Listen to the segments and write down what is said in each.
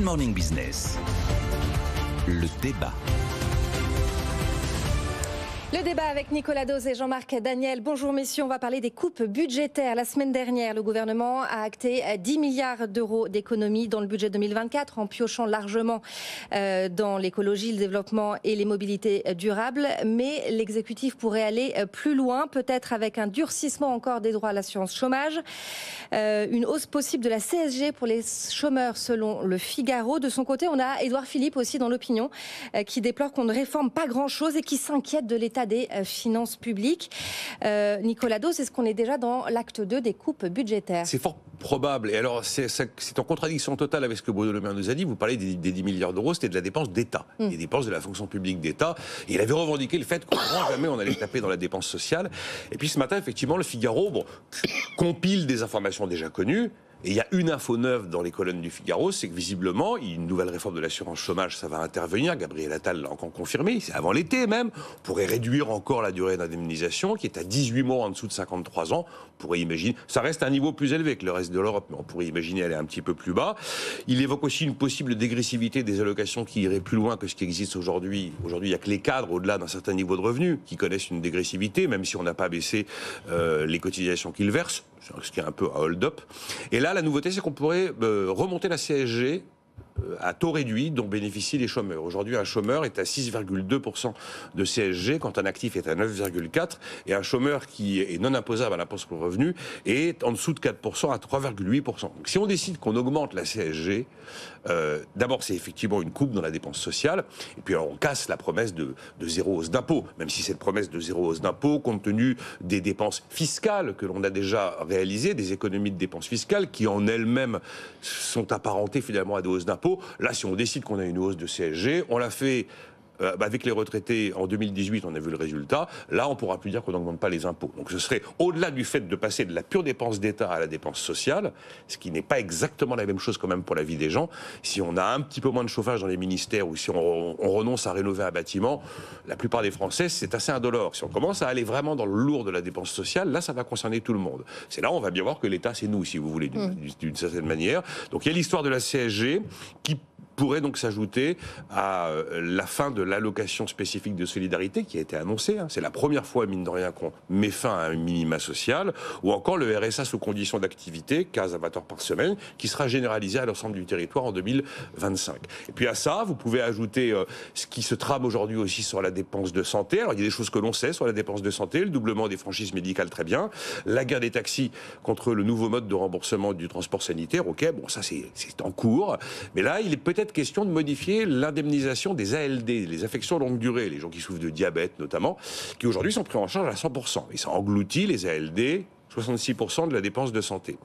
Good Morning Business. Le débat. Le débat avec Nicolas Dose et Jean-Marc Daniel. Bonjour messieurs, on va parler des coupes budgétaires. La semaine dernière, le gouvernement a acté 10 milliards d'euros d'économies dans le budget 2024 en piochant largement dans l'écologie, le développement et les mobilités durables. Mais l'exécutif pourrait aller plus loin, peut-être avec un durcissement encore des droits à l'assurance chômage. Une hausse possible de la CSG pour les chômeurs selon le Figaro. De son côté, on a Édouard Philippe aussi dans l'opinion qui déplore qu'on ne réforme pas grand-chose et qui s'inquiète de l'état des finances publiques. Nicolas Dose, est-ce qu'on est déjà dans l'acte 2 des coupes budgétaires ? C'est fort probable. Et alors, c'est en contradiction totale avec ce que Bruno Le Maire nous a dit. Vous parlez des 10 milliards d'euros, c'était de la dépense d'État. Des dépenses de la fonction publique d'État. Et il avait revendiqué le fait qu'au grand jamais on allait taper dans la dépense sociale. Et puis ce matin, effectivement, le Figaro compile des informations déjà connues. Et il y a une info neuve dans les colonnes du Figaro, c'est que visiblement, une nouvelle réforme de l'assurance chômage, ça va intervenir. Gabriel Attal l'a encore confirmé, c'est avant l'été même. On pourrait réduire encore la durée d'indemnisation, qui est à 18 mois en dessous de 53 ans. On pourrait imaginer, ça reste un niveau plus élevé que le reste de l'Europe, mais on pourrait imaginer aller un petit peu plus bas. Il évoque aussi une possible dégressivité des allocations qui irait plus loin que ce qui existe aujourd'hui. Aujourd'hui, il n'y a que les cadres, au-delà d'un certain niveau de revenus, qui connaissent une dégressivité, même si on n'a pas baissé les cotisations qu'ils versent, ce qui est un peu un hold-up. Et là, la nouveauté, c'est qu'on pourrait remonter la CSG à taux réduit dont bénéficient les chômeurs. Aujourd'hui, un chômeur est à 6,2% de CSG quand un actif est à 9,4%, et un chômeur qui est non imposable à l'impôt sur le revenu est en dessous de 4% à 3,8%. Donc si on décide qu'on augmente la CSG, d'abord c'est effectivement une coupe dans la dépense sociale, et puis alors on casse la promesse de zéro hausse d'impôt, même si cette promesse de zéro hausse d'impôt, compte tenu des dépenses fiscales que l'on a déjà réalisées, des économies de dépenses fiscales qui en elles-mêmes sont apparentées finalement à des hausses d'impôt. Là, si on décide qu'on a une hausse de CSG, on l'a fait avec les retraités en 2018, on a vu le résultat. Là, on ne pourra plus dire qu'on n'augmente pas les impôts. Donc ce serait au-delà du fait de passer de la pure dépense d'État à la dépense sociale, ce qui n'est pas exactement la même chose quand même pour la vie des gens. Si on a un petit peu moins de chauffage dans les ministères ou si on renonce à rénover un bâtiment, la plupart des Français, c'est assez indolore. Si on commence à aller vraiment dans le lourd de la dépense sociale, là, ça va concerner tout le monde. C'est là où on va bien voir que l'État, c'est nous, si vous voulez, d'une certaine manière. Donc il y a l'histoire de la CSG qui pourrait donc s'ajouter à la fin de l'allocation spécifique de solidarité qui a été annoncée. C'est la première fois, mine de rien, qu'on met fin à un minima social, ou encore le RSA sous condition d'activité, 15 avatars par semaine, qui sera généralisé à l'ensemble du territoire en 2025. Et puis à ça, vous pouvez ajouter ce qui se trame aujourd'hui aussi sur la dépense de santé. Alors il y a des choses que l'on sait sur la dépense de santé, le doublement des franchises médicales, très bien, la guerre des taxis contre le nouveau mode de remboursement du transport sanitaire, ok, bon ça c'est en cours, mais là il est peut-être question de modifier l'indemnisation des ALD, les affections longue durée, les gens qui souffrent de diabète notamment, qui aujourd'hui sont pris en charge à 100%. Et ça engloutit les ALD, 66% de la dépense de santé.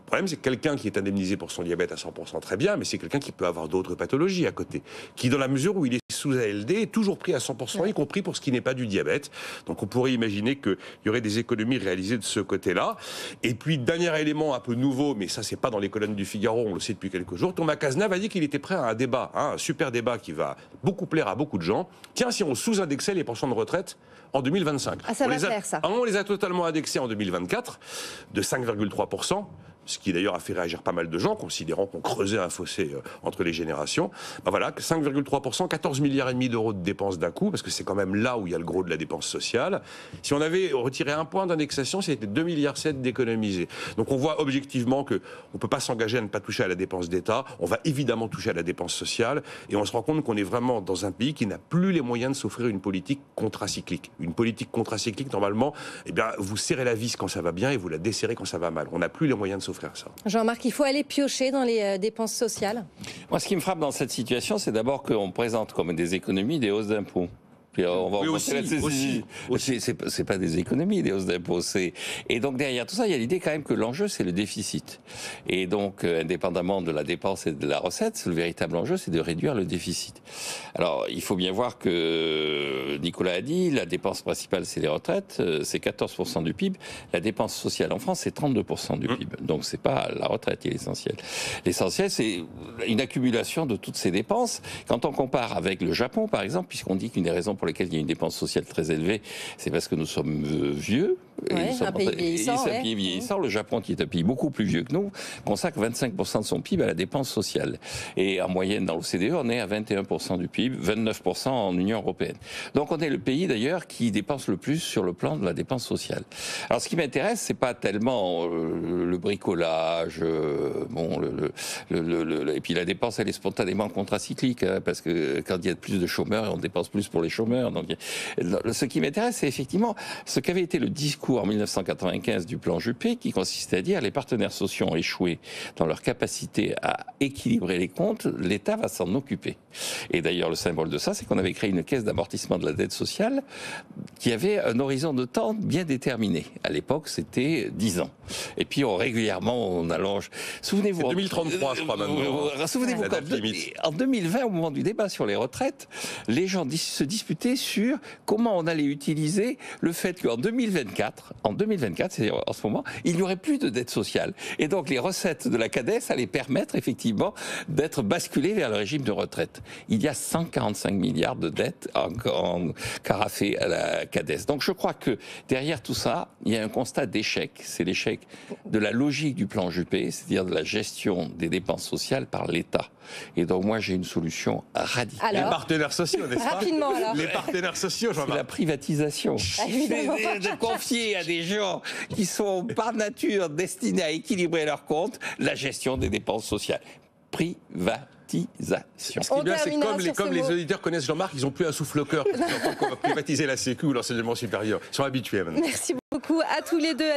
Le problème, c'est que quelqu'un qui est indemnisé pour son diabète à 100%, très bien, mais c'est quelqu'un qui peut avoir d'autres pathologies à côté, qui, dans la mesure où il est sous ALD, est toujours pris à 100%, y compris pour ce qui n'est pas du diabète. Donc on pourrait imaginer qu'il y aurait des économies réalisées de ce côté-là. Et puis, dernier élément un peu nouveau, mais ça, c'est pas dans les colonnes du Figaro, on le sait depuis quelques jours, Thomas Cazenave a dit qu'il était prêt à un débat, un super débat qui va beaucoup plaire à beaucoup de gens. Tiens, si on sous-indexait les pensions de retraite en 2025. Ah, ça va faire, ça. On les a totalement indexés en 2024, de 5,3%. Ce qui d'ailleurs a fait réagir pas mal de gens, considérant qu'on creusait un fossé entre les générations. Ben voilà, 5,3%, 14 milliards et demi d'euros de dépenses d'un coup, parce que c'est quand même là où il y a le gros de la dépense sociale. Si on avait retiré un point d'indexation, c'était 2,7 milliards d'économisés. Donc on voit objectivement qu'on ne peut pas s'engager à ne pas toucher à la dépense d'État. On va évidemment toucher à la dépense sociale, et on se rend compte qu'on est vraiment dans un pays qui n'a plus les moyens de s'offrir une politique contracyclique. Une politique contracyclique, normalement, eh bien, vous serrez la vis quand ça va bien et vous la desserrez quand ça va mal. On n'a plus les moyens de s'offrir ça. Jean-Marc, il faut aller piocher dans les dépenses sociales. Moi, ce qui me frappe dans cette situation, c'est d'abord qu'on présente comme des économies des hausses d'impôts. Puis on va aussi. C'est pas des économies, des hausses d'impôts. Et donc derrière tout ça, il y a l'idée quand même que l'enjeu, c'est le déficit. Et donc, indépendamment de la dépense et de la recette, le véritable enjeu, c'est de réduire le déficit. Alors, il faut bien voir que Nicolas a dit, la dépense principale, c'est les retraites, c'est 14% du PIB. La dépense sociale en France, c'est 32% du PIB. Donc, c'est pas la retraite qui est l'essentiel. L'essentiel, c'est une accumulation de toutes ces dépenses. Quand on compare avec le Japon, par exemple, puisqu'on dit qu'une des raisons pour lesquelles il y a une dépense sociale très élevée, c'est parce que nous sommes vieux. Un pays vieillissant. Un pays vieillissant. Le Japon, qui est un pays beaucoup plus vieux que nous, consacre 25% de son PIB à la dépense sociale. Et en moyenne, dans l'OCDE, on est à 21% du PIB, 29% en Union européenne. Donc on est le pays d'ailleurs qui dépense le plus sur le plan de la dépense sociale. Alors ce qui m'intéresse, c'est pas tellement le bricolage, et puis la dépense, elle est spontanément contracyclique, hein, parce que quand il y a plus de chômeurs, on dépense plus pour les chômeurs. Donc, ce qui m'intéresse, c'est effectivement ce qu'avait été le discours en 1995 du plan Juppé, qui consistait à dire les partenaires sociaux ont échoué dans leur capacité à équilibrer les comptes, l'État va s'en occuper. Et d'ailleurs, le symbole de ça, c'est qu'on avait créé une caisse d'amortissement de la dette sociale qui avait un horizon de temps bien déterminé. À l'époque, c'était 10 ans. Et puis, régulièrement, on allonge. Souvenez-vous. C'est 2033, je crois, maintenant. Souvenez-vous qu'en 2020, au moment du débat sur les retraites, les gens se disputaient sur comment on allait utiliser le fait qu'en 2024, c'est-à-dire en ce moment, il n'y aurait plus de dette sociale. Et donc, les recettes de la CADES allaient permettre, effectivement, d'être basculées vers le régime de retraite. Il y a 145 milliards de dettes en carafé à la CADES. Donc, je crois que derrière tout ça, il y a un constat d'échec. C'est l'échec de la logique du plan Juppé, c'est-à-dire de la gestion des dépenses sociales par l'État. Et donc, moi, j'ai une solution radicale. Alors, les partenaires sociaux, n'est-ce pas? Rapidement, alors. Les partenaires sociaux, Jean-Marc. C'est la privatisation. De confier à des gens qui sont par nature destinés à équilibrer leurs comptes la gestion des dépenses sociales. Privatisation. Ce qui est bien, c'est comme les auditeurs connaissent Jean-Marc, ils n'ont plus un souffle au cœur. Ils entendent qu'on va privatiser la Sécu ou l'enseignement supérieur. Ils sont habitués maintenant. Merci beaucoup à tous les deux.